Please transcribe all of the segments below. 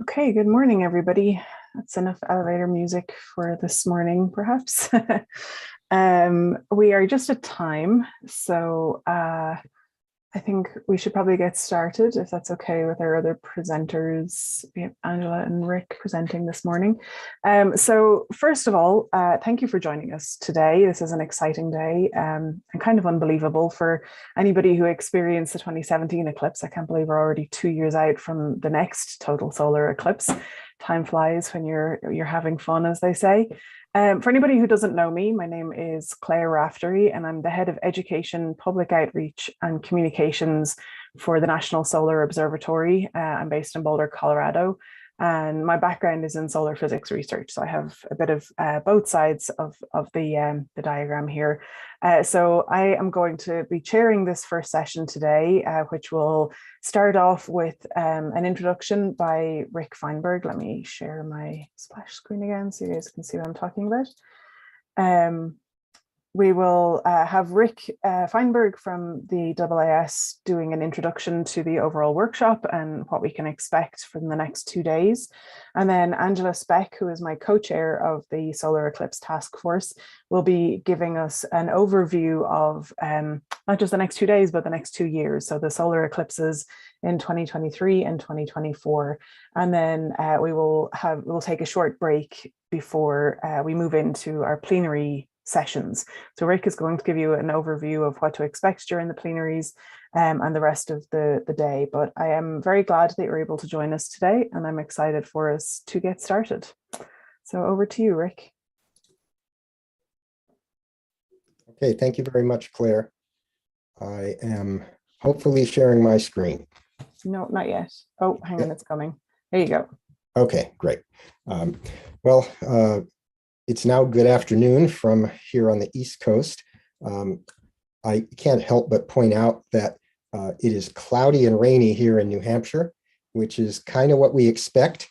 Okay, good morning, everybody. That's enough elevator music for this morning, perhaps. We are just at time, so I think we should probably get started, if that's okay with our other presenters. We have Angela and Rick presenting this morning. So first of all, thank you for joining us today. This is an exciting day and kind of unbelievable for anybody who experienced the 2017 eclipse. I can't believe we're already 2 years out from the next total solar eclipse. Time flies when you're having fun, as they say. For anybody who doesn't know me, my name is Claire Raftery, and I'm the head of education, public outreach, and communications for the National Solar Observatory. I'm based in Boulder, Colorado, and my background is in solar physics research. So I have a bit of both sides of the diagram here. So I am going to be chairing this first session today, which will start off with an introduction by Rick Fienberg. Let me share my splash screen again so you guys can see what I'm talking about. We will have Rick Fienberg from the AAS doing an introduction to the overall workshop and what we can expect from the next 2 days. And then Angela Speck, who is my co-chair of the Solar Eclipse Task Force, will be giving us an overview of not just the next 2 days, but the next 2 years. So the solar eclipses in 2023 and 2024. And then we'll take a short break before we move into our plenary sessions. So Rick is going to give you an overview of what to expect during the plenaries and the rest of the day. But I am very glad that you're able to join us today, and I'm excited for us to get started. So over to you, Rick. Okay, thank you very much, Claire. I am hopefully sharing my screen. No, not yet. Oh, hang on, it's coming. There you go. Okay, great. It's now good afternoon from here on the East Coast. I can't help but point out that it is cloudy and rainy here in New Hampshire, which is kind of what we expect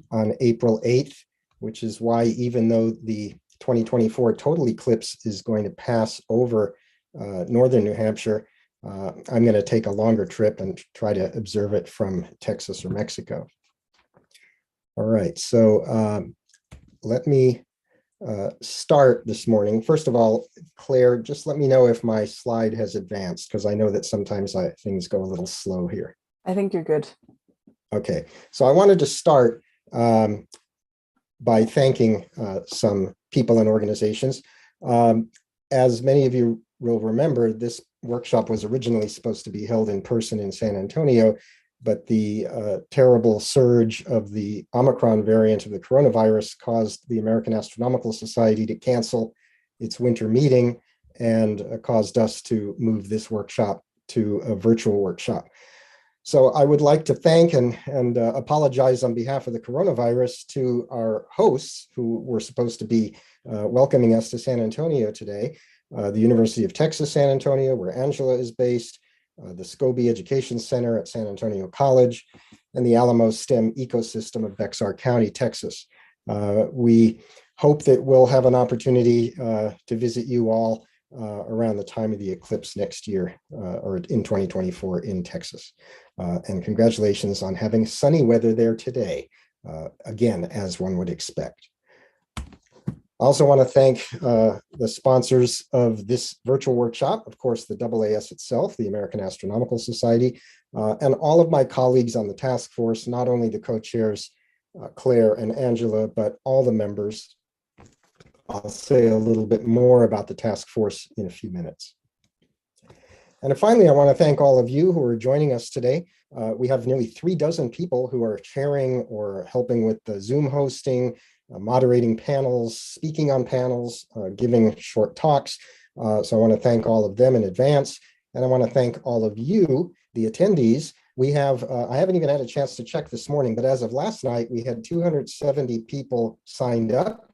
on April 8th, which is why even though the 2024 total eclipse is going to pass over northern New Hampshire, I'm going to take a longer trip and try to observe it from Texas or Mexico. All right, so let me start this morning. First of all, Claire, just let me know if my slide has advanced, because I know that sometimes things go a little slow here. I think you're good. Okay, so I wanted to start by thanking some people and organizations. As many of you will remember, this workshop was originally supposed to be held in person in San Antonio, but the terrible surge of the Omicron variant of the coronavirus caused the American Astronomical Society to cancel its winter meeting and caused us to move this workshop to a virtual workshop. So I would like to thank and apologize on behalf of the coronavirus to our hosts who were supposed to be welcoming us to San Antonio today, the University of Texas, San Antonio, where Angela is based, the Scobie Education Center at San Antonio College, and the Alamos STEM ecosystem of Bexar County, Texas. We hope that we'll have an opportunity to visit you all around the time of the eclipse next year, or in 2024 in Texas. And congratulations on having sunny weather there today, again, as one would expect. I also want to thank the sponsors of this virtual workshop, of course, the AAS itself, the American Astronomical Society, and all of my colleagues on the task force, not only the co-chairs, Claire and Angela, but all the members. I'll say a little bit more about the task force in a few minutes. And finally, I want to thank all of you who are joining us today. We have nearly 36 people who are chairing or helping with the Zoom hosting, moderating panels, speaking on panels, giving short talks. So I want to thank all of them in advance. And I want to thank all of you, the attendees. We have, I haven't even had a chance to check this morning, but as of last night, we had 270 people signed up,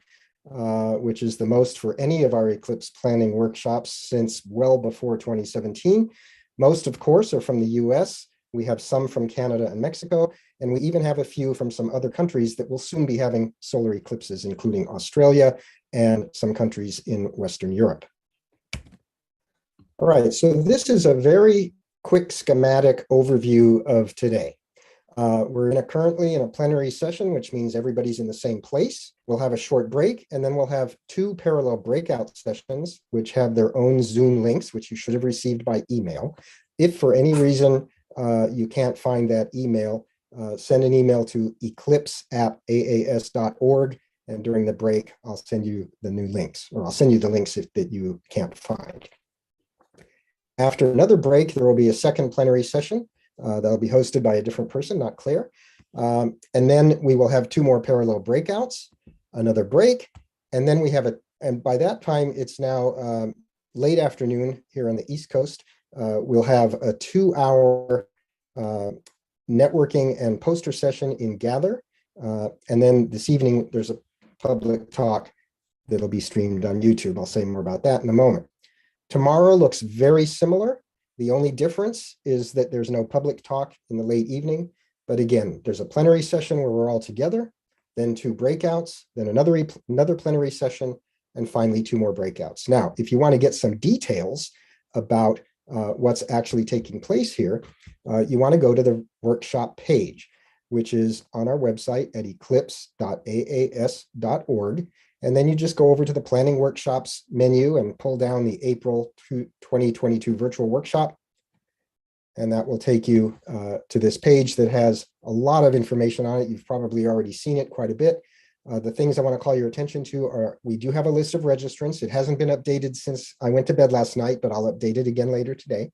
which is the most for any of our eclipse planning workshops since well before 2017. Most, of course, are from the US. We have some from Canada and Mexico, and we even have a few from some other countries that will soon be having solar eclipses, including Australia and some countries in Western Europe. All right, so this is a very quick schematic overview of today. We're currently in a plenary session, which means everybody's in the same place. We'll have a short break, and then we'll have 2 parallel breakout sessions, which have their own Zoom links, which you should have received by email. If for any reason you can't find that email, send an email to eclipse@aas.org, and during the break, I'll send you the new links, or I'll send you the links that you can't find. After another break, there will be a second plenary session that'll be hosted by a different person, not Claire. And then we will have 2 more parallel breakouts, another break, and then we have and by that time, it's now late afternoon here on the East Coast. We'll have a 2-hour networking and poster session in Gather. And then this evening, there's a public talk that'll be streamed on YouTube. I'll say more about that in a moment. Tomorrow looks very similar. The only difference is that there's no public talk in the late evening. But again, there's a plenary session where we're all together, then 2 breakouts, then another plenary session, and finally 2 more breakouts. Now, if you want to get some details about what's actually taking place here, you want to go to the workshop page, which is on our website at eclipse.aas.org. And then you just go over to the planning workshops menu and pull down the April 2022 virtual workshop. And that will take you to this page that has a lot of information on it. You've probably already seen it quite a bit. The things I want to call your attention to are, we do have a list of registrants. It hasn't been updated since I went to bed last night, but I'll update it again later today.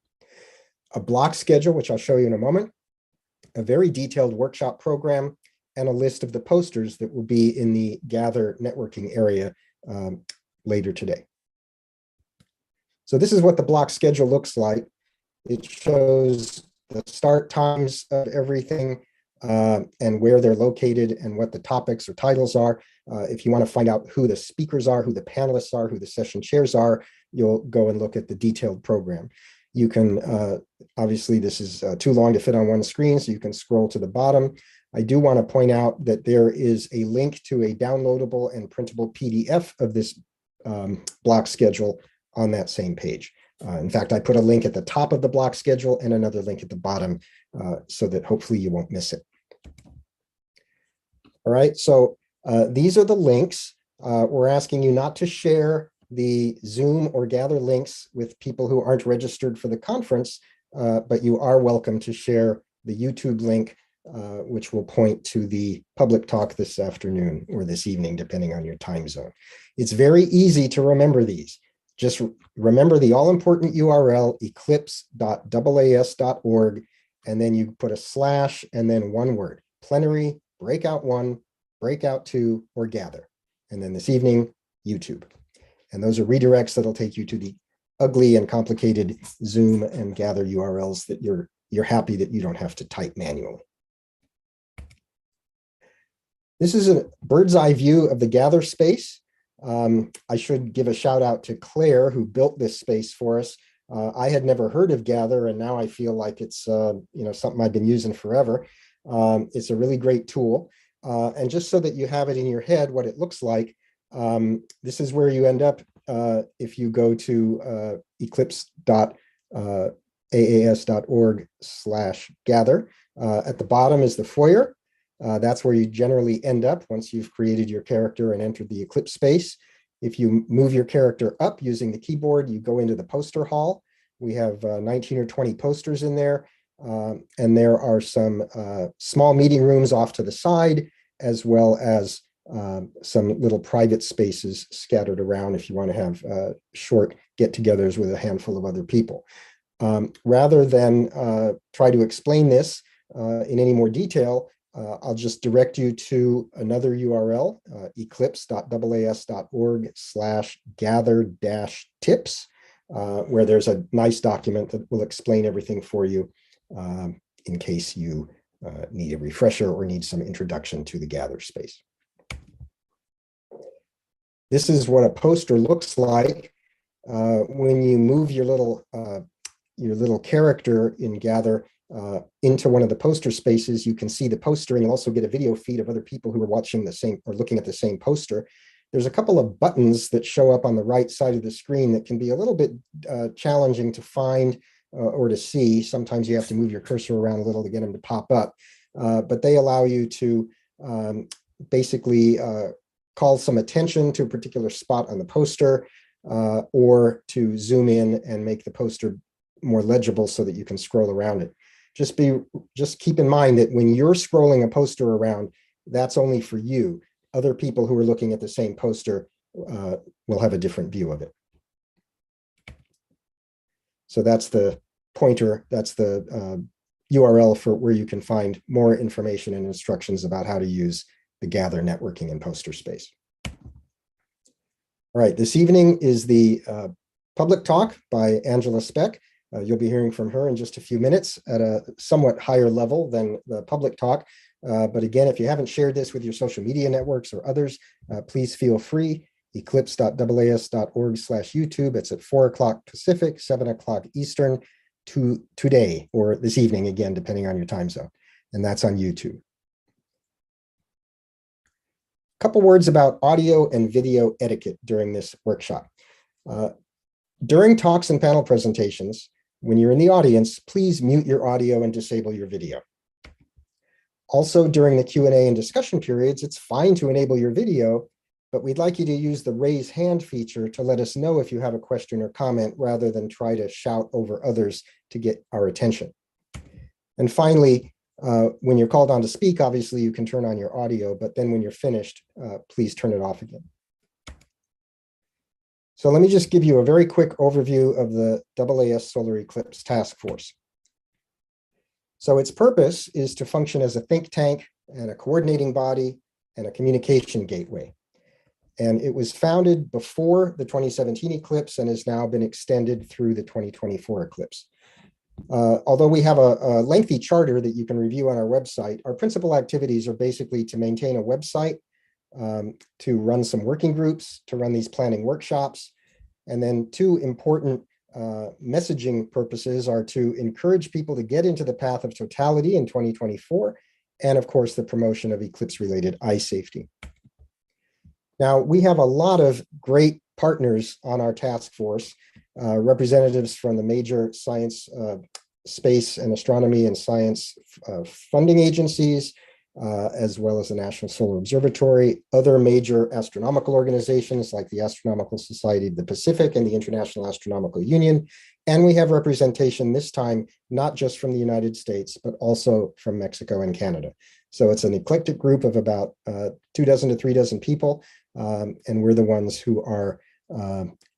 A block schedule, which I'll show you in a moment. A very detailed workshop program, and a list of the posters that will be in the Gather networking area later today. So this is what the block schedule looks like. It shows the start times of everything and where they're located and what the topics or titles are. If you want to find out who the speakers are, who the panelists are, who the session chairs are, you'll go and look at the detailed program. You can, obviously this is too long to fit on one screen, so you can scroll to the bottom. I do want to point out that there is a link to a downloadable and printable PDF of this block schedule on that same page. In fact, I put a link at the top of the block schedule and another link at the bottom so that hopefully you won't miss it. All right, so these are the links. We're asking you not to share the Zoom or Gather links with people who aren't registered for the conference, but you are welcome to share the YouTube link, which will point to the public talk this afternoon or this evening, depending on your time zone. It's very easy to remember these. Just remember the all-important URL, eclipse.aas.org, and then you put a slash and then one word, plenary, breakout 1, breakout 2, or Gather. And then this evening, YouTube. And those are redirects that'll take you to the ugly and complicated Zoom and Gather URLs that you're happy that you don't have to type manually. This is a bird's eye view of the Gather space. I should give a shout out to Claire, who built this space for us. I had never heard of Gather, and now I feel like it's something I've been using forever. It's a really great tool. And just so that you have it in your head, what it looks like, this is where you end up if you go to eclipse.aas.org/gather. At the bottom is the foyer. That's where you generally end up once you've created your character and entered the Eclipse space. If you move your character up using the keyboard, you go into the poster hall. We have 19 or 20 posters in there, and there are some small meeting rooms off to the side, as well as some little private spaces scattered around if you want to have short get-togethers with a handful of other people. Rather than try to explain this in any more detail, I'll just direct you to another URL, eclipse.aas.org/gather-tips, where there's a nice document that will explain everything for you in case you need a refresher or need some introduction to the Gather space. This is what a poster looks like when you move your little character in Gather into one of the poster spaces. You can see the poster, and you'll also get a video feed of other people who are watching the same or looking at the same poster. There's a couple of buttons that show up on the right side of the screen that can be a little bit challenging to find or to see. Sometimes you have to move your cursor around a little to get them to pop up. but they allow you to basically call some attention to a particular spot on the poster, or to zoom in and make the poster more legible so that you can scroll around it. Just keep in mind that when you're scrolling a poster around, that's only for you. Other people who are looking at the same poster will have a different view of it. So that's the pointer, that's the URL for where you can find more information and instructions about how to use the Gather networking in poster space. All right, this evening is the public talk by Angela Speck. You'll be hearing from her in just a few minutes at a somewhat higher level than the public talk. But again, if you haven't shared this with your social media networks or others, please feel free. eclipse.aas.org/YouTube. It's at 4 o'clock Pacific, 7 o'clock Eastern today, or this evening, again, depending on your time zone. And that's on YouTube. A couple words about audio and video etiquette during this workshop. During talks and panel presentations, when you're in the audience, please mute your audio and disable your video. Also, during the Q&A and discussion periods, it's fine to enable your video, but we'd like you to use the raise hand feature to let us know if you have a question or comment rather than try to shout over others to get our attention. And finally, when you're called on to speak, obviously you can turn on your audio, but then when you're finished, please turn it off again. So let me just give you a very quick overview of the AAS Solar Eclipse Task Force. So its purpose is to function as a think tank and a coordinating body and a communication gateway. And it was founded before the 2017 eclipse and has now been extended through the 2024 eclipse. Although we have a lengthy charter that you can review on our website, our principal activities are basically to maintain a website, to run some working groups, to run these planning workshops. And then two important messaging purposes are to encourage people to get into the path of totality in 2024, and of course, the promotion of eclipse-related eye safety. Now, we have a lot of great partners on our task force, representatives from the major science, space and astronomy and science funding agencies, as well as the National Solar Observatory, other major astronomical organizations like the Astronomical Society of the Pacific and the International Astronomical Union. And we have representation this time, not just from the United States, but also from Mexico and Canada. So it's an eclectic group of about 2 dozen to 3 dozen people. And we're the ones who are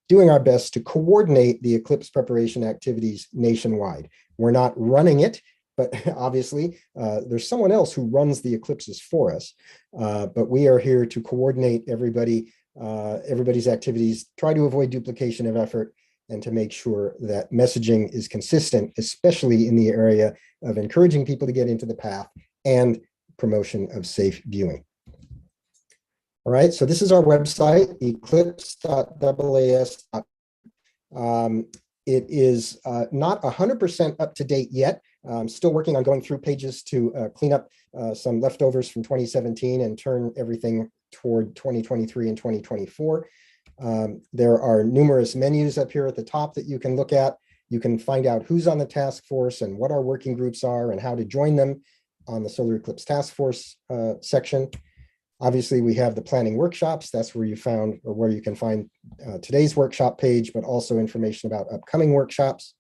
doing our best to coordinate the eclipse preparation activities nationwide. We're not running it, but obviously there's someone else who runs the eclipses for us. But we are here to coordinate everybody's activities, try to avoid duplication of effort, and to make sure that messaging is consistent, especially in the area of encouraging people to get into the path and promotion of safe viewing. All right, so this is our website, eclipse.aas.org. It is not 100% up to date yet. I'm still working on going through pages to clean up some leftovers from 2017 and turn everything toward 2023 and 2024. There are numerous menus up here at the top that you can look at. You can find out who's on the task force and what our working groups are and how to join them on the Solar Eclipse Task Force section. Obviously, we have the planning workshops. That's where you found, or where you can find today's workshop page, but also information about upcoming workshops.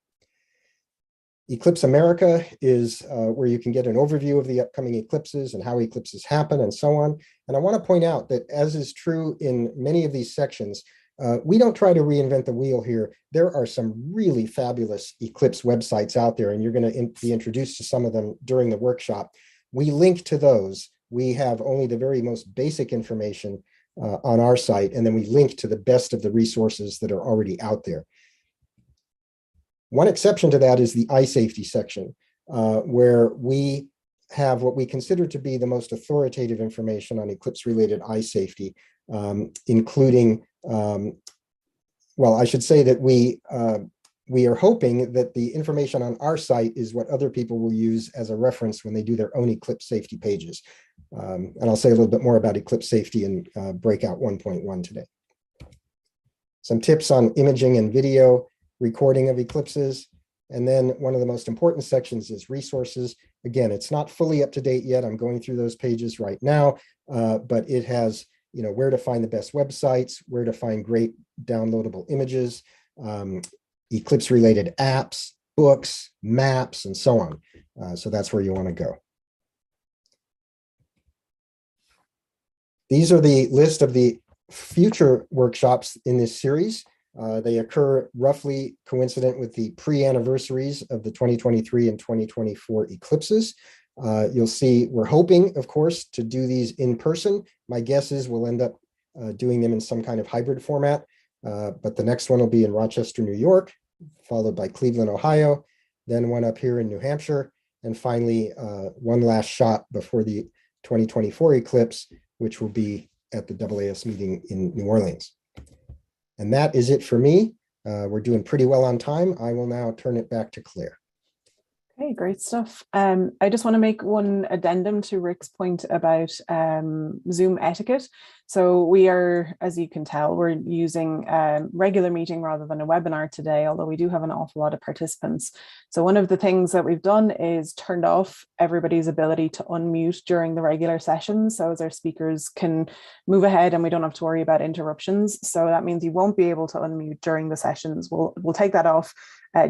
Eclipse America is where you can get an overview of the upcoming eclipses and how eclipses happen and so on. And I want to point out that, as is true in many of these sections, we don't try to reinvent the wheel here. There are some really fabulous eclipse websites out there, and you're going to be introduced to some of them during the workshop. We link to those. We have only the very most basic information on our site, and then we link to the best of the resources that are already out there. One exception to that is the eye safety section, where we have what we consider to be the most authoritative information on eclipse-related eye safety, including, well, I should say that we are hoping that the information on our site is what other people will use as a reference when they do their own eclipse safety pages. And I'll say a little bit more about eclipse safety in breakout 1.1 today. Some tips on imaging and video recording of eclipses. And then one of the most important sections is resources. Again, it's not fully up to date yet. I'm going through those pages right now, but it has, where to find the best websites, where to find great downloadable images, Eclipse related apps, books, maps, and so on. So that's where you want to go. These are the list of the future workshops in this series. They occur roughly coincident with the pre-anniversaries of the 2023 and 2024 eclipses. You'll see we're hoping, of course, to do these in person. My guess is we'll end up doing them in some kind of hybrid format, but the next one will be in Rochester, New York, followed by Cleveland, Ohio, then one up here in New Hampshire, and finally one last shot before the 2024 eclipse, which will be at the AAS meeting in New Orleans. And that is it for me. We're doing pretty well on time. I will now turn it back to Claire. Okay, great stuff. I just want to make one addendum to Rick's point about Zoom etiquette. So we are, as you can tell, we're using a regular meeting rather than a webinar today, although we do have an awful lot of participants. So one of the things that we've done is turned off everybody's ability to unmute during the regular sessions, so as our speakers can move ahead and we don't have to worry about interruptions. So that means you won't be able to unmute during the sessions. We'll take that off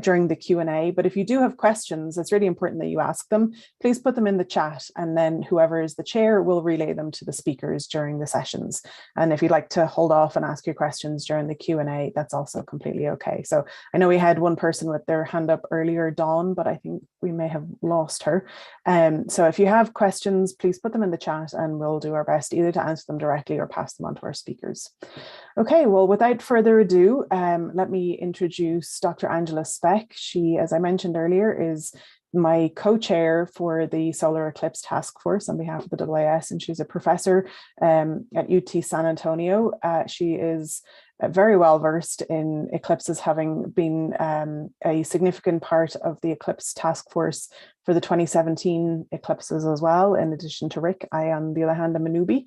during the Q&A, but if you do have questions, it's really important that you ask them. Please put them in the chat, and then whoever is the chair will relay them to the speakers during the sessions. And if you'd like to hold off and ask your questions during the Q&A, that's also completely okay. So I know we had one person with their hand up earlier, Dawn, but I think we may have lost her. So if you have questions, please put them in the chat and we'll do our best either to answer them directly or pass them on to our speakers. Okay, well, without further ado, let me introduce Dr. Angela Speck. She, as I mentioned earlier, is my co-chair for the Solar Eclipse Task Force on behalf of the AAS, and she's a professor at UT San Antonio. She is very well versed in eclipses, having been a significant part of the Eclipse Task Force for the 2017 eclipses as well. In addition to Rick, I, on the other hand, am a newbie.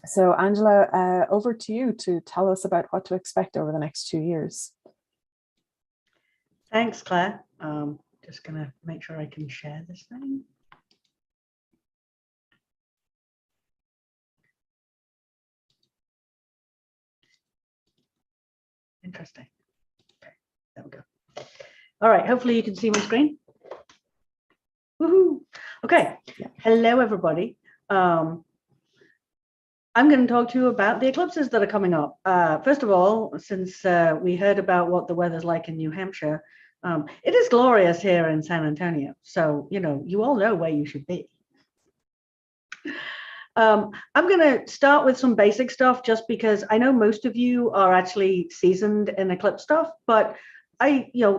So Angela, over to you to tell us about what to expect over the next 2 years. Thanks, Claire. Just going to make sure I can share this thing. Interesting. Okay, there we go. All right, hopefully you can see my screen. Woohoo! Okay, hello everybody. I'm going to talk to you about the eclipses that are coming up. First of all, since we heard about what the weather's like in New Hampshire, it is glorious here in San Antonio. So, you all know where you should be. I'm going to start with some basic stuff just because I know most of you are actually seasoned in eclipse stuff, but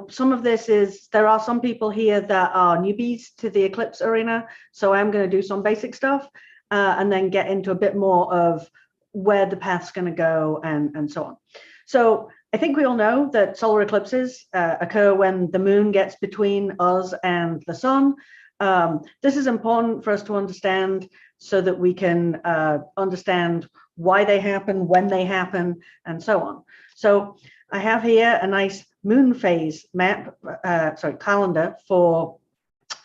some of this is, there are some people here that are newbies to the eclipse arena. So I'm going to do some basic stuff and then get into a bit more of where the path's going to go and so on. So I think we all know that solar eclipses occur when the moon gets between us and the sun. This is important for us to understand so that we can understand why they happen, when they happen, and so on. So I have here a nice moon phase map, calendar for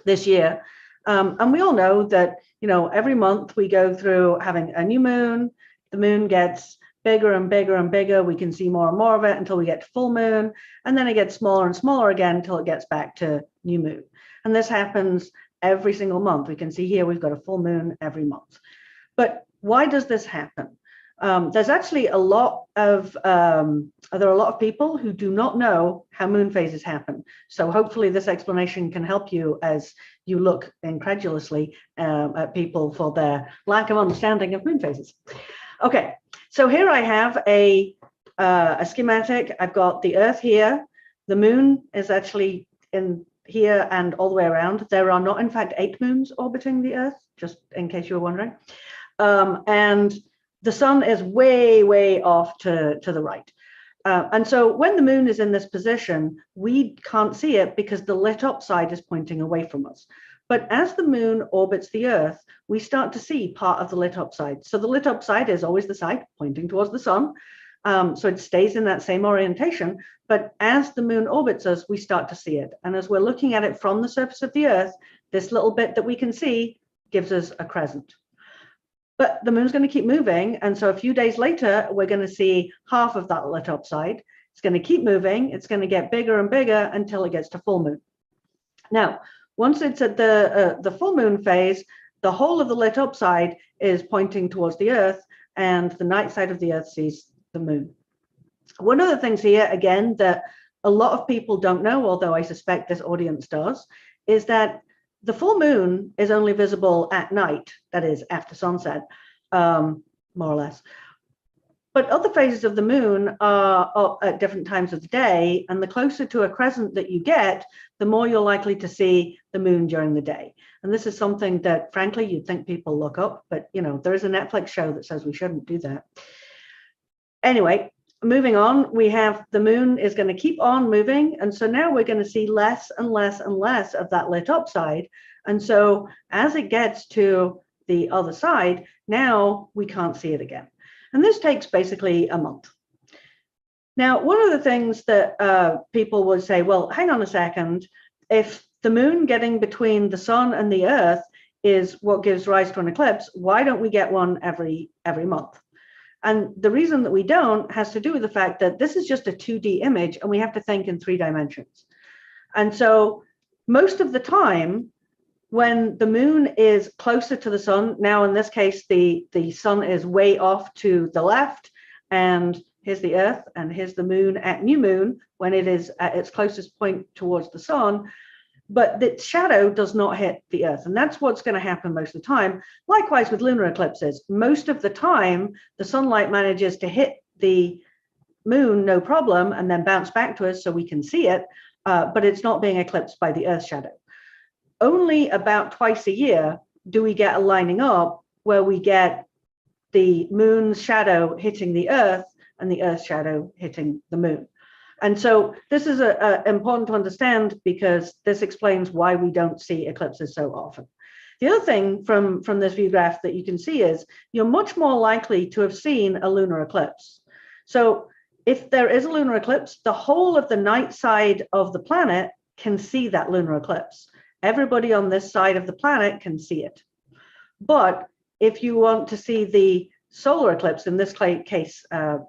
this year. And we all know that, every month we go through having a new moon, the moon gets bigger and bigger and bigger. We can see more and more of it until we get to full moon, and then it gets smaller and smaller again until it gets back to new moon. And this happens every single month. We can see here we've got a full moon every month. But why does this happen? There's actually there are a lot of people who do not know how moon phases happen. So hopefully this explanation can help you as you look incredulously at people for their lack of understanding of moon phases. Okay, so here I have a schematic. I've got the Earth here. The moon is actually in here and all the way around. There are not, in fact, 8 moons orbiting the Earth, just in case you were wondering. And the sun is way, way off to the right. And so when the moon is in this position, we can't see it because the lit up side is pointing away from us. But as the moon orbits the Earth, we start to see part of the lit up side. So the lit up side is always the side pointing towards the sun. So it stays in that same orientation. But as the moon orbits us, we start to see it. And as we're looking at it from the surface of the Earth, this little bit that we can see gives us a crescent. But the moon's going to keep moving. And so a few days later, we're going to see half of that lit up side. It's going to keep moving. It's going to get bigger and bigger until it gets to full moon. Now, once it's at the full moon phase, the whole of the lit up side is pointing towards the Earth, and the night side of the Earth sees the moon. One of the things here, again, that a lot of people don't know, although I suspect this audience does, is that the full moon is only visible at night, that is after sunset, more or less. But other phases of the moon are up at different times of the day, and the closer to a crescent that you get, the more you're likely to see the moon during the day. And this is something that, frankly, you'd think people look up, but there is a Netflix show that says we shouldn't do that. Anyway, moving on, we have the moon is going to keep on moving. And so now we're going to see less and less and less of that lit up side. And so as it gets to the other side, now we can't see it again. And this takes basically a month. Now, one of the things that people would say, well, hang on a second, if the moon getting between the sun and the Earth is what gives rise to an eclipse, why don't we get one every month? And the reason that we don't has to do with the fact that this is just a 2D image and we have to think in 3 dimensions. And so most of the time, when the moon is closer to the sun, now in this case, the sun is way off to the left, and here's the Earth, and here's the moon at new moon when it is at its closest point towards the sun, but the shadow does not hit the Earth. And that's what's going to happen most of the time. Likewise with lunar eclipses, most of the time, the sunlight manages to hit the moon, no problem, and then bounce back to us so we can see it, but it's not being eclipsed by the Earth shadow. Only about twice a year do we get a lining up where we get the moon's shadow hitting the Earth and the Earth's shadow hitting the moon. And so this is important to understand, because this explains why we don't see eclipses so often. The other thing from this view graph that you can see is you're much more likely to have seen a lunar eclipse. So if there is a lunar eclipse, the whole of the night side of the planet can see that lunar eclipse. Everybody on this side of the planet can see it. But if you want to see the solar eclipse, in this case, a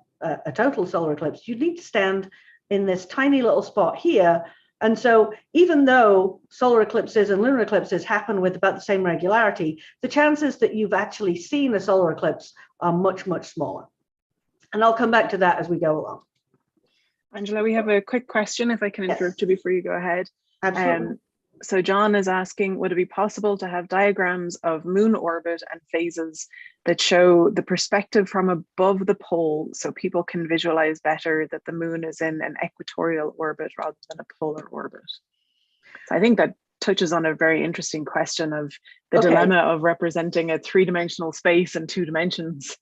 total solar eclipse, you need to stand in this tiny little spot here. And so even though solar eclipses and lunar eclipses happen with about the same regularity, the chances that you've actually seen a solar eclipse are much, much smaller. And I'll come back to that as we go along. Angela, we have a quick question, if I can interrupt you before you go ahead. Absolutely. So John is asking, would it be possible to have diagrams of moon orbit and phases that show the perspective from above the pole so people can visualize better that the moon is in an equatorial orbit rather than a polar orbit? So I think that touches on a very interesting question of the dilemma of representing a 3-dimensional space in 2 dimensions.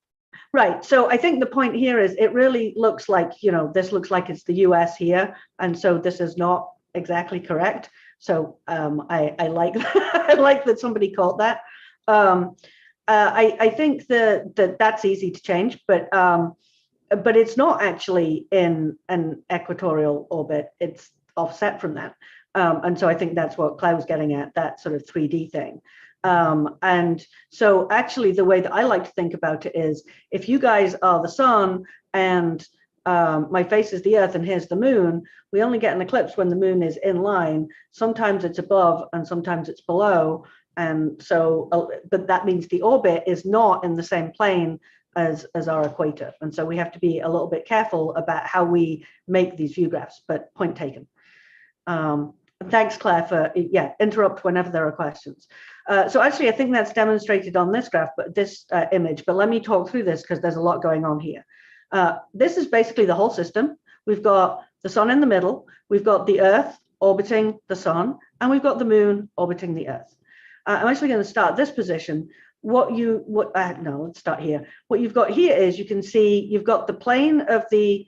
Right. So I think the point here is it really looks like, this looks like it's the US here. And so this is not exactly correct. So I like I like that somebody caught that. I think that's easy to change, but it's not actually in an equatorial orbit. It's offset from that. And so I think that's what Claire was getting at, that sort of 3D thing. And so actually the way that I like to think about it is, if you guys are the sun and my face is the Earth and here's the moon, we only get an eclipse when the moon is in line. Sometimes it's above and sometimes it's below. And so, but that means the orbit is not in the same plane as our equator. And so we have to be a little bit careful about how we make these view graphs, but point taken. Thanks, Claire, for, interrupt whenever there are questions. So actually, I think that's demonstrated on this graph, but this image, but let me talk through this because there's a lot going on here. This is basically the whole system. We've got the sun in the middle, we've got the Earth orbiting the sun, and we've got the moon orbiting the Earth. I'm actually going to start this position. Let's start here. What you've got here is, you can see you've got the plane of the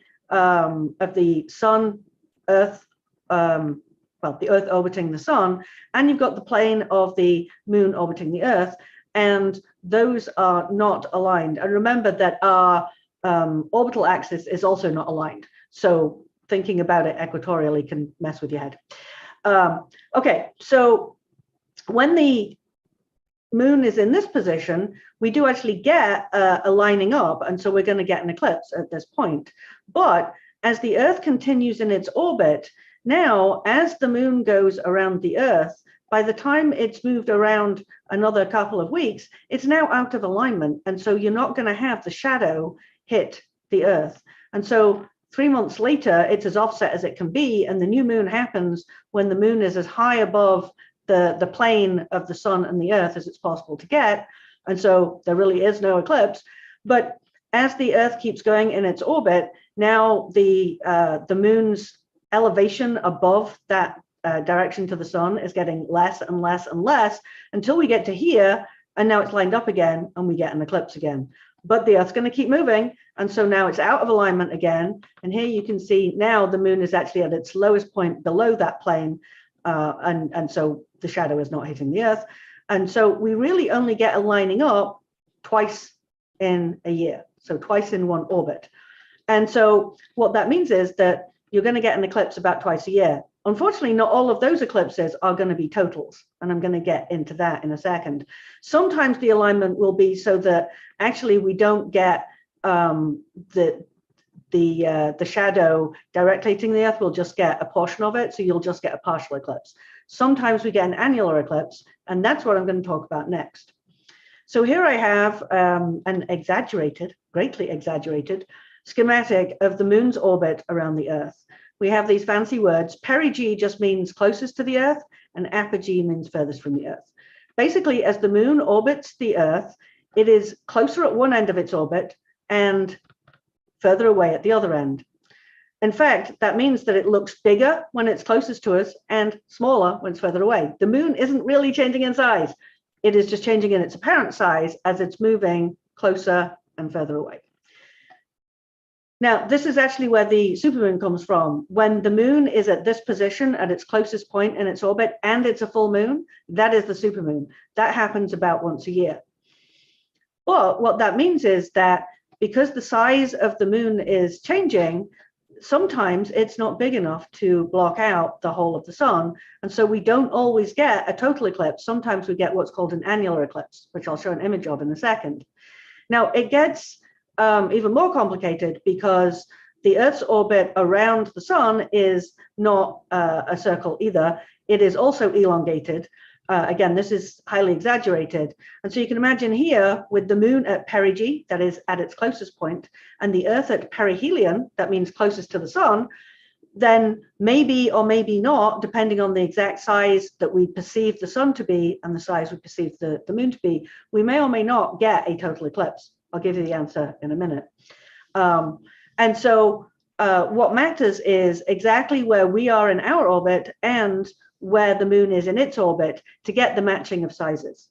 sun, Earth, the Earth orbiting the sun, and you've got the plane of the moon orbiting the Earth, and those are not aligned. And remember that our orbital axis is also not aligned. So thinking about it equatorially can mess with your head. Okay, so when the moon is in this position, we do actually get a lining up, and so we're going to get an eclipse at this point. But as the Earth continues in its orbit, now as the moon goes around the Earth, by the time it's moved around another couple of weeks, it's now out of alignment, and so you're not going to have the shadow hit the Earth. And so 3 months later, it's as offset as it can be, and the new moon happens when the moon is as high above the plane of the sun and the Earth as it's possible to get. And so there really is no eclipse. But as the Earth keeps going in its orbit, now the moon's elevation above that direction to the sun is getting less and less and less until we get to here, and now it's lined up again and we get an eclipse again. But the Earth's going to keep moving, and so now it's out of alignment again. And here you can see now the moon is actually at its lowest point below that plane, and so the shadow is not hitting the Earth. And so we really only get a lining up twice in a year, so twice in one orbit. And so what that means is that you're going to get an eclipse about twice a year. Unfortunately, not all of those eclipses are going to be totals, and I'm going to get into that in a second. Sometimes the alignment will be so that actually we don't get the shadow directly hitting the Earth. We'll just get a portion of it, so you'll just get a partial eclipse. Sometimes we get an annular eclipse, and that's what I'm going to talk about next. So here I have an exaggerated, greatly exaggerated schematic of the moon's orbit around the Earth. We have these fancy words. Perigee just means closest to the Earth, and apogee means furthest from the Earth. Basically, as the moon orbits the Earth, it is closer at one end of its orbit and further away at the other end. In fact, that means that it looks bigger when it's closest to us and smaller when it's further away. The moon isn't really changing in size. It is just changing in its apparent size as it's moving closer and further away. Now, this is actually where the supermoon comes from. When the moon is at this position, at its closest point in its orbit, and it's a full moon, that is the supermoon. That happens about once a year. But what that means is that because the size of the moon is changing, sometimes it's not big enough to block out the whole of the sun. And so we don't always get a total eclipse. Sometimes we get what's called an annular eclipse, which I'll show an image of in a second. Now, it gets even more complicated because the Earth's orbit around the sun is not a circle either. It is also elongated. Again, this is highly exaggerated. And so you can imagine here with the moon at perigee, that is at its closest point, and the Earth at perihelion, that means closest to the sun, then maybe or maybe not, depending on the exact size that we perceive the sun to be and the size we perceive the moon to be, we may or may not get a total eclipse. I'll give you the answer in a minute. And so what matters is exactly where we are in our orbit and where the moon is in its orbit to get the matching of sizes.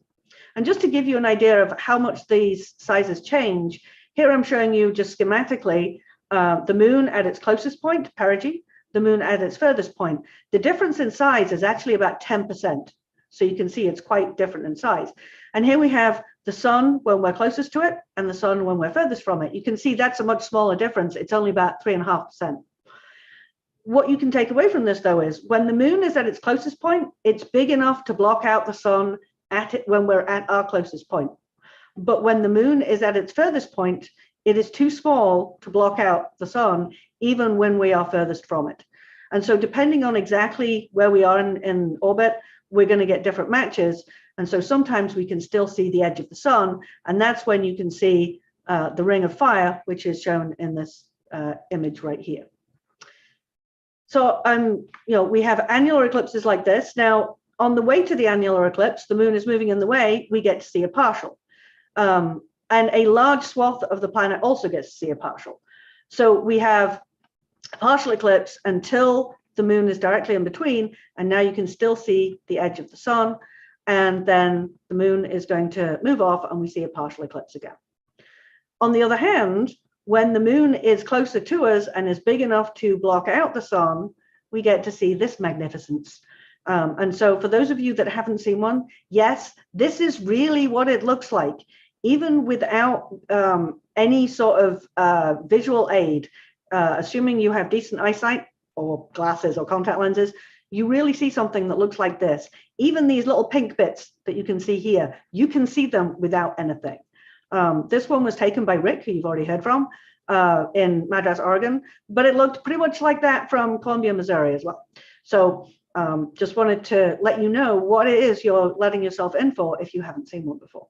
And just to give you an idea of how much these sizes change, here I'm showing you just schematically the moon at its closest point, perigee, the moon at its furthest point. The difference in size is actually about 10%. So you can see it's quite different in size. And here we have the sun when we're closest to it and the sun when we're furthest from it. You can see that's a much smaller difference. It's only about 3.5%. What you can take away from this, though, is when the moon is at its closest point, it's big enough to block out the sun at it when we're at our closest point. But when the moon is at its furthest point, it is too small to block out the sun, even when we are furthest from it. And so depending on exactly where we are in orbit, we're going to get different matches. And so sometimes we can still see the edge of the sun, and that's when you can see the ring of fire, which is shown in this image right here. So we have annular eclipses like this. Now, on the way to the annular eclipse, the moon is moving in the way, we get to see a partial. And a large swath of the planet also gets to see a partial. So we have a partial eclipse until the moon is directly in between, and now you can still see the edge of the sun, and then the moon is going to move off and we see a partial eclipse again. On the other hand, when the moon is closer to us and is big enough to block out the sun, we get to see this magnificence. And so for those of you that haven't seen one, yes, this is really what it looks like. Even without any sort of visual aid, assuming you have decent eyesight or glasses or contact lenses, you really see something that looks like this. Even these little pink bits that you can see here, you can see them without anything. This one was taken by Rick, who you've already heard from, in Madras, Oregon, but it looked pretty much like that from Columbia, Missouri as well. So just wanted to let you know what it is you're letting yourself in for if you haven't seen one before.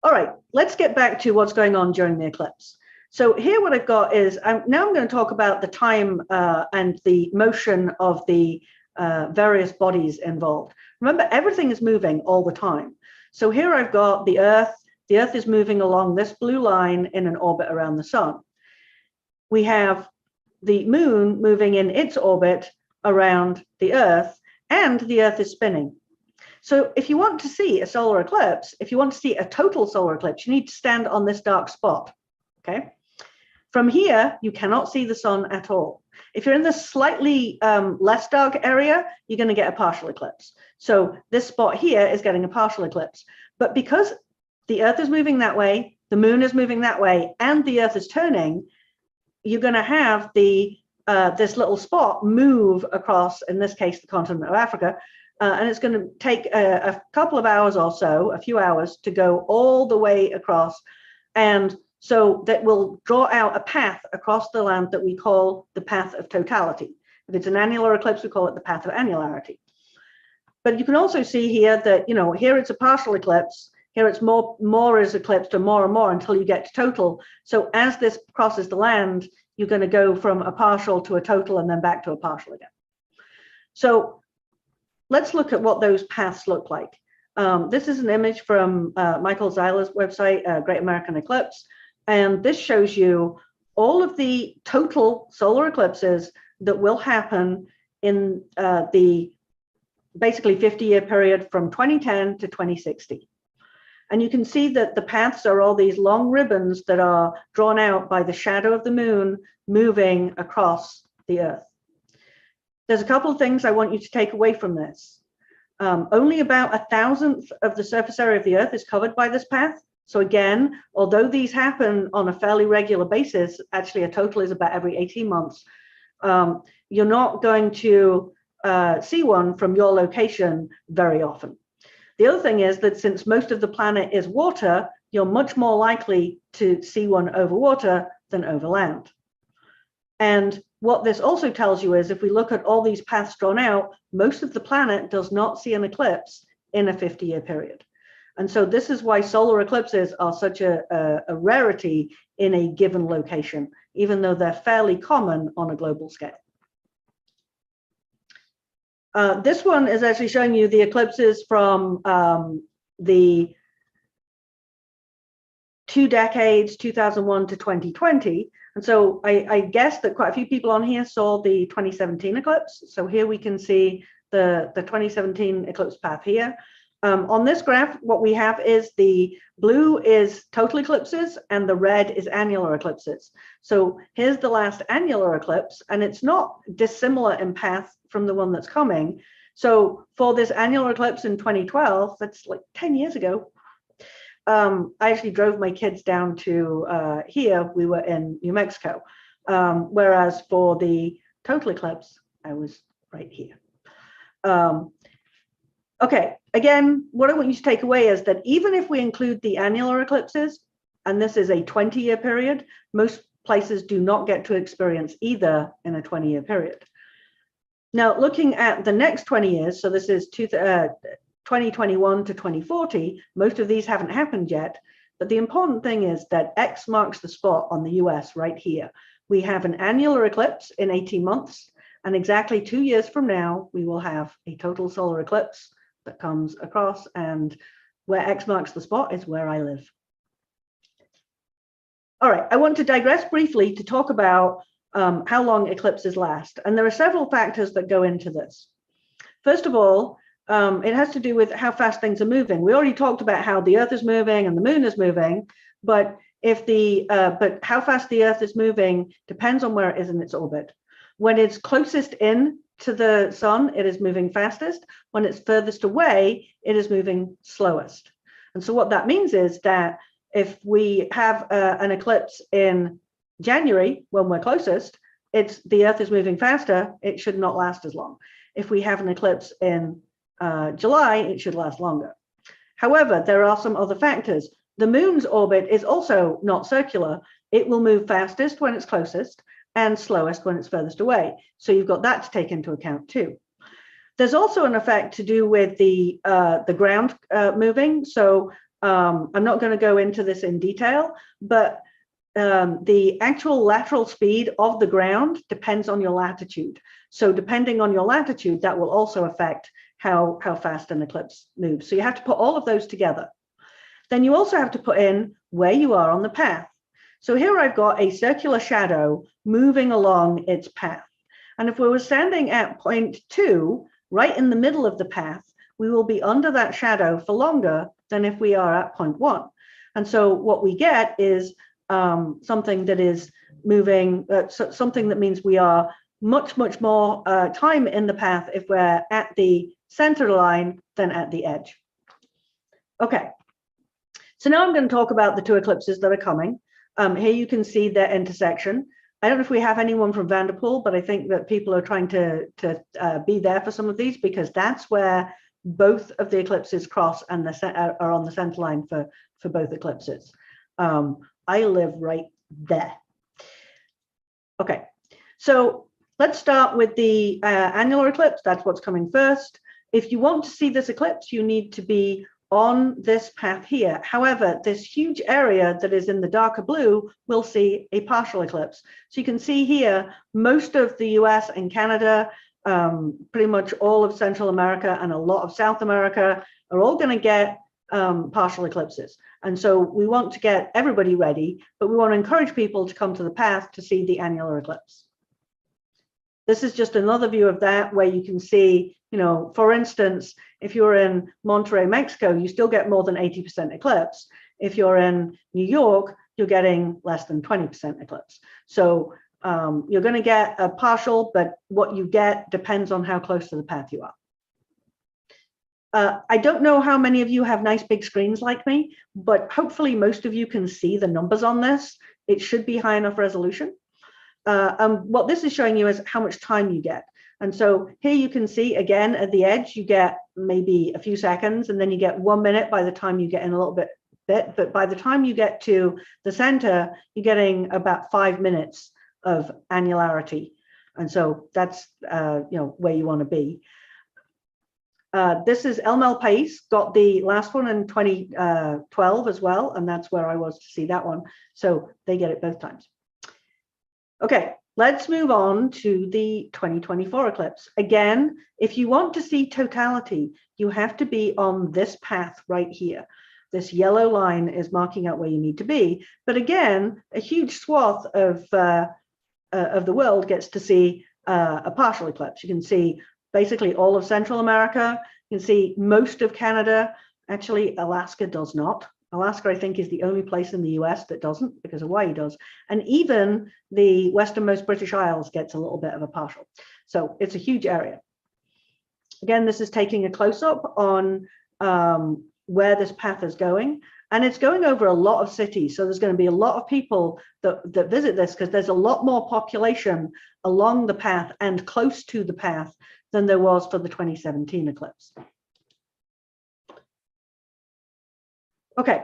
All right, let's get back to what's going on during the eclipse. So here what I've got is, now I'm going to talk about the time and the motion of the various bodies involved. Remember, everything is moving all the time. So here I've got the Earth. The Earth is moving along this blue line in an orbit around the sun. We have the moon moving in its orbit around the Earth, and the Earth is spinning. So if you want to see a solar eclipse, if you want to see a total solar eclipse, you need to stand on this dark spot, okay? From here, you cannot see the sun at all. If you're in this slightly less dark area, you're going to get a partial eclipse. So this spot here is getting a partial eclipse. But because the Earth is moving that way, the moon is moving that way, and the Earth is turning, you're going to have the this little spot move across, in this case, the continent of Africa, and it's going to take a couple of hours or so, a few hours, to go all the way across. And so that will draw out a path across the land that we call the path of totality. If it's an annular eclipse, we call it the path of annularity. But you can also see here that, you know, here it's a partial eclipse. Here it's more is eclipsed and more until you get to total. So as this crosses the land, you're going to go from a partial to a total and then back to a partial again. So let's look at what those paths look like. This is an image from Michael Zeiler's website, Great American Eclipse. And this shows you all of the total solar eclipses that will happen in the basically 50-year period from 2010 to 2060. And you can see that the paths are all these long ribbons that are drawn out by the shadow of the moon moving across the Earth. There's a couple of things I want you to take away from this. Only about 1,000th of the surface area of the Earth is covered by this path. So again, although these happen on a fairly regular basis, actually a total is about every 18 months, you're not going to see one from your location very often. The other thing is that since most of the planet is water, you're much more likely to see one over water than over land. And what this also tells you is if we look at all these paths drawn out, most of the planet does not see an eclipse in a 50-year period. And so this is why solar eclipses are such a rarity in a given location, even though they're fairly common on a global scale. This one is actually showing you the eclipses from the 2 decades, 2001 to 2020. And so I guess that quite a few people on here saw the 2017 eclipse. So here we can see the 2017 eclipse path here. On this graph, what we have is the blue is total eclipses and the red is annular eclipses. So here's the last annular eclipse, and it's not dissimilar in path from the one that's coming. So for this annular eclipse in 2012, that's like 10 years ago, I actually drove my kids down to here. We were in New Mexico, whereas for the total eclipse, I was right here. Okay, again, what I want you to take away is that even if we include the annular eclipses, and this is a 20-year period, most places do not get to experience either in a 20-year period. Now, looking at the next 20 years, so this is 2021 to 2040, most of these haven't happened yet, but the important thing is that X marks the spot on the US right here. We have an annular eclipse in 18 months, and exactly 2 years from now, we will have a total solar eclipse that comes across, and where X marks the spot is where I live. All right, I want to digress briefly to talk about how long eclipses last. And there are several factors that go into this. First of all, it has to do with how fast things are moving. We already talked about how the Earth is moving and the moon is moving, but how fast the Earth is moving depends on where it is in its orbit. When it's closest in to the sun, it is moving fastest. When it's furthest away, it is moving slowest. And so what that means is that if we have an eclipse in January, when we're closest, the Earth is moving faster, it should not last as long. If we have an eclipse in July, it should last longer. However, there are some other factors. The moon's orbit is also not circular. It will move fastest when it's closest and slowest when it's furthest away. So you've got that to take into account too. There's also an effect to do with the ground moving. So I'm not going to go into this in detail, but the actual lateral speed of the ground depends on your latitude. So depending on your latitude, that will also affect how fast an eclipse moves. So you have to put all of those together. Then you also have to put in where you are on the path. So here I've got a circular shadow moving along its path. And if we were standing at point 2, right in the middle of the path, we will be under that shadow for longer than if we are at point 1. And so what we get is something that is moving, something that means we are much more time in the path if we're at the center line than at the edge. Okay, so now I'm going to talk about the 2 eclipses that are coming. Here you can see their intersection. I don't know if we have anyone from Vanderpool, but I think that people are trying to be there for some of these, because that's where both of the eclipses cross and are on the center line for both eclipses. I live right there. Okay, so let's start with the annular eclipse. That's what's coming first. If you want to see this eclipse, you need to be on this path here. However, this huge area that is in the darker blue will see a partial eclipse. So you can see here, most of the US and Canada, pretty much all of Central America and a lot of South America are all going to get partial eclipses. And so we want to get everybody ready, but we want to encourage people to come to the path to see the annular eclipse. This is just another view of that, where you can see, you know, for instance, if you're in Monterrey, Mexico, you still get more than 80% eclipse. If you're in New York, you're getting less than 20% eclipse. So you're going to get a partial, but what you get depends on how close to the path you are. I don't know how many of you have nice big screens like me, but hopefully most of you can see the numbers on this. It should be high enough resolution. What this is showing you is how much time you get. And so here you can see, again, at the edge, you get maybe a few seconds, and then you get 1 minute by the time you get in a little bit. But by the time you get to the center, you're getting about 5 minutes of annularity. And so that's you know, where you want to be. This is El Malpais, got the last one in 2012 as well, and that's where I was to see that one. So they get it both times. Okay, let's move on to the 2024 eclipse. Again, if you want to see totality, you have to be on this path right here. This yellow line is marking out where you need to be. But again, a huge swath of the world gets to see a partial eclipse. You can see basically all of Central America. You can see most of Canada. Actually, Alaska does not. Alaska, I think, is the only place in the US that doesn't, because Hawaii does. And even the westernmost British Isles gets a little bit of a partial. So it's a huge area. Again, this is taking a close-up on where this path is going. And it's going over a lot of cities. So there's going to be a lot of people that visit this, because there's a lot more population along the path and close to the path than there was for the 2017 eclipse. Okay,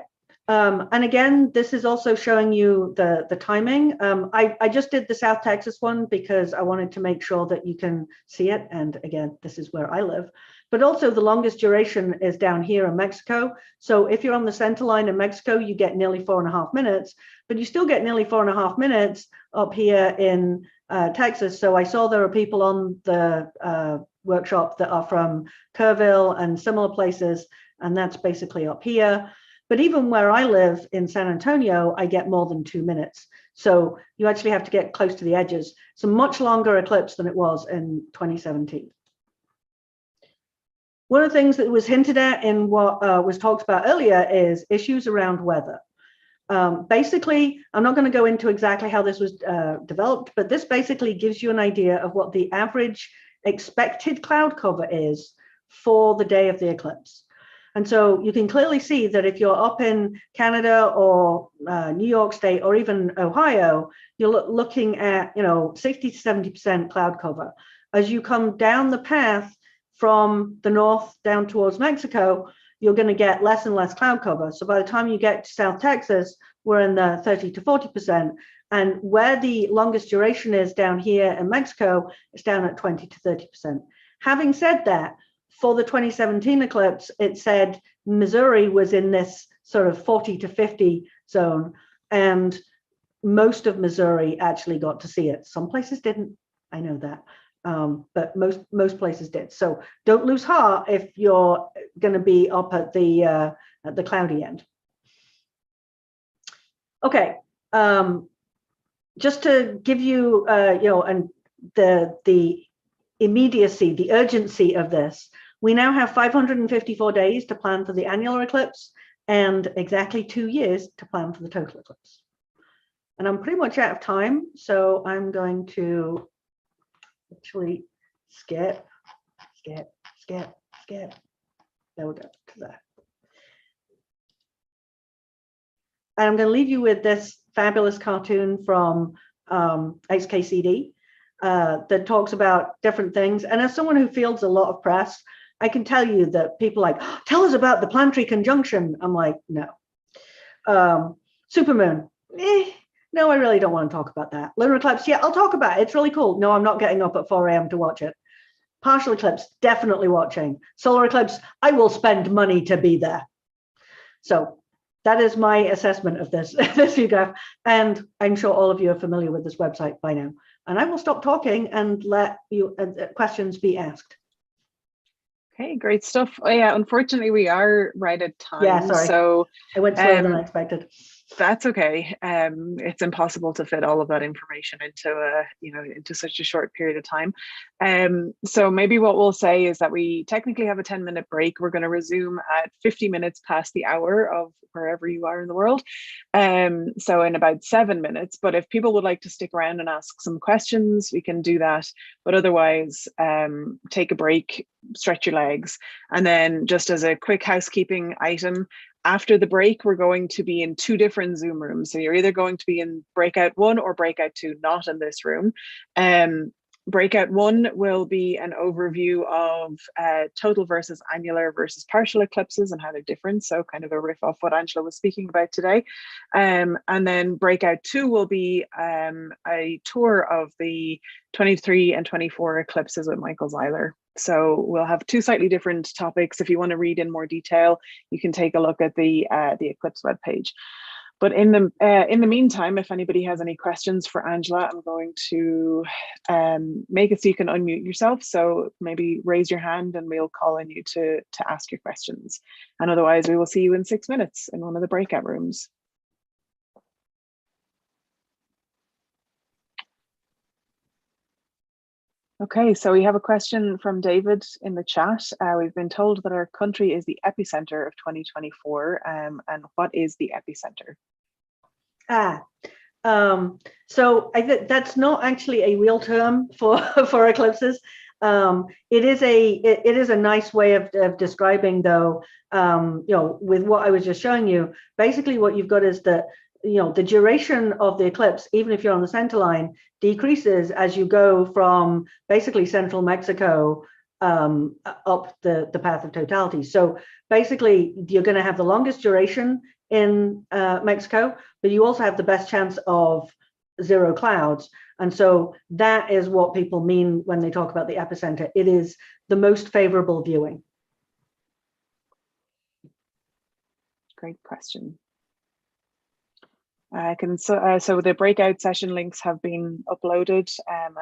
and again, this is also showing you the timing. I just did the South Texas one because I wanted to make sure that you can see it. And again, this is where I live. But also the longest duration is down here in Mexico. So if you're on the center line in Mexico, you get nearly 4.5 minutes, but you still get nearly 4.5 minutes up here in Texas. So I saw there are people on the workshop that are from Kerrville and similar places, and that's basically up here. But even where I live in San Antonio, I get more than 2 minutes. So you actually have to get close to the edges. It's a much longer eclipse than it was in 2017. One of the things that was hinted at in what was talked about earlier is issues around weather. Basically, I'm not going to go into exactly how this was developed, but this basically gives you an idea of what the average expected cloud cover is for the day of the eclipse. And so you can clearly see that if you're up in Canada or New York State or even Ohio, you're looking at 60 to 70% cloud cover. As you come down the path from the north down towards Mexico, you're going to get less and less cloud cover. So by the time you get to South Texas, we're in the 30 to 40%. And where the longest duration is down here in Mexico, it's down at 20 to 30%. Having said that, for the 2017 eclipse, it said Missouri was in this sort of 40 to 50 zone, and most of Missouri actually got to see it. Some places didn't, I know that, but most places did. So don't lose heart if you're going to be up at the cloudy end. Okay, just to give you, and the immediacy, the urgency of this. We now have 554 days to plan for the annular eclipse and exactly 2 years to plan for the total eclipse. And I'm pretty much out of time, so I'm going to actually skip. There we go, to that. And I'm going to leave you with this fabulous cartoon from XKCD that talks about different things. And as someone who fields a lot of press, I can tell you that people are like, oh, tell us about the planetary conjunction. I'm like, no. Supermoon, no, I really don't want to talk about that. Lunar eclipse, yeah, I'll talk about it. It's really cool. No, I'm not getting up at 4 a.m. to watch it. Partial eclipse, definitely watching. Solar eclipse, I will spend money to be there. So that is my assessment of this view graph. And I'm sure all of you are familiar with this website by now. And I will stop talking and let you questions be asked. Okay, great stuff. Oh yeah, unfortunately we are right at time. Yeah, sorry. So I went slower than I expected. That's okay. It's impossible to fit all of that information into into such a short period of time. So maybe what we'll say is that we technically have a 10-minute break. We're going to resume at 50 minutes past the hour of wherever you are in the world. So in about 7 minutes. But if people would like to stick around and ask some questions, we can do that. But otherwise, take a break, stretch your legs, and then just as a quick housekeeping item. After the break, we're going to be in 2 different Zoom rooms. So you're either going to be in breakout 1 or breakout 2, not in this room. Breakout 1 will be an overview of total versus annular versus partial eclipses and how they're different. So kind of a riff off what Angela was speaking about today. And then breakout 2 will be a tour of the 23 and 24 eclipses with Michael Zeiler. So we'll have 2 slightly different topics. If you want to read in more detail, you can take a look at the Eclipse webpage. But in the meantime, if anybody has any questions for Angela, I'm going to make it so you can unmute yourself. So maybe raise your hand and we'll call on you to ask your questions. And otherwise, we will see you in 6 minutes in one of the breakout rooms. Okay, so we have a question from David in the chat. We've been told that our country is the epicenter of 2024. And what is the epicenter? So I think that's not actually a real term for eclipses. It is a nice way of describing, though, with what I was just showing you. Basically, what you've got is that the duration of the eclipse, even if you're on the center line, decreases as you go from basically central Mexico up the path of totality. So basically, you're going to have the longest duration in Mexico, but you also have the best chance of 0 clouds. And so that is what people mean when they talk about the epicenter. It is the most favorable viewing. Great question. So the breakout session links have been uploaded, and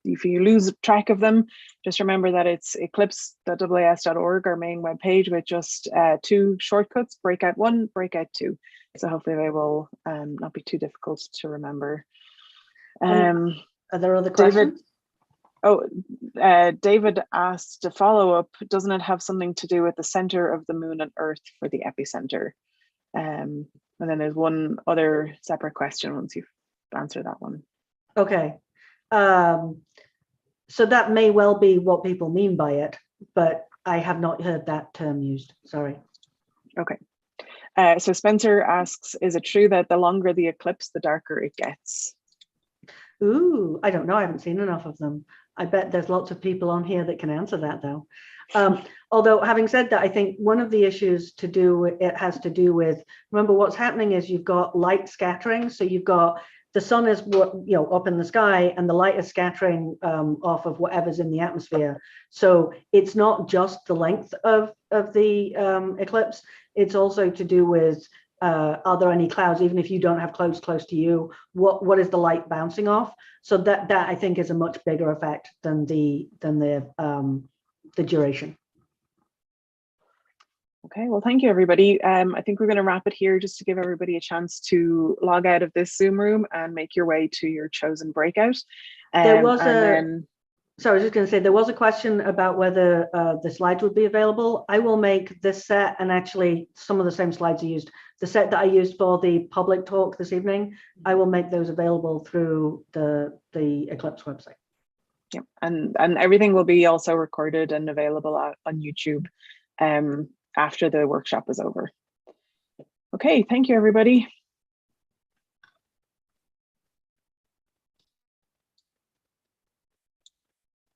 if you lose track of them, just remember that it's eclipse.aas.org, our main webpage, with just 2 shortcuts: breakout 1, breakout 2. So hopefully they will not be too difficult to remember. Are there other questions? David asked a follow-up: doesn't it have something to do with the center of the moon and Earth for the epicenter? And then there's one other separate question once you've answered that one. Okay. So that may well be what people mean by it, but I have not heard that term used. Sorry. Okay. So Spencer asks, is it true that the longer the eclipse, the darker it gets? Ooh, I don't know. I haven't seen enough of them. I bet there's lots of people on here that can answer that though. Although having said that, I think one of the issues has to do with, remember what's happening is you've got light scattering. So you've got the sun is up in the sky and the light is scattering off of whatever's in the atmosphere. So it's not just the length of the eclipse. It's also to do with are there any clouds, even if you don't have clouds close to you, what is the light bouncing off? So that I think is a much bigger effect than the duration. Okay, well, thank you, everybody. I think we're going to wrap it here just to give everybody a chance to log out of this Zoom room and make your way to your chosen breakout. There was sorry, I was just going to say, there was a question about whether the slides would be available. I will make this set, and actually some of the same slides I used, the set that I used for the public talk this evening, I will make those available through the Eclipse website. Yeah, and everything will be also recorded and available on YouTube after the workshop is over. Okay, thank you, everybody.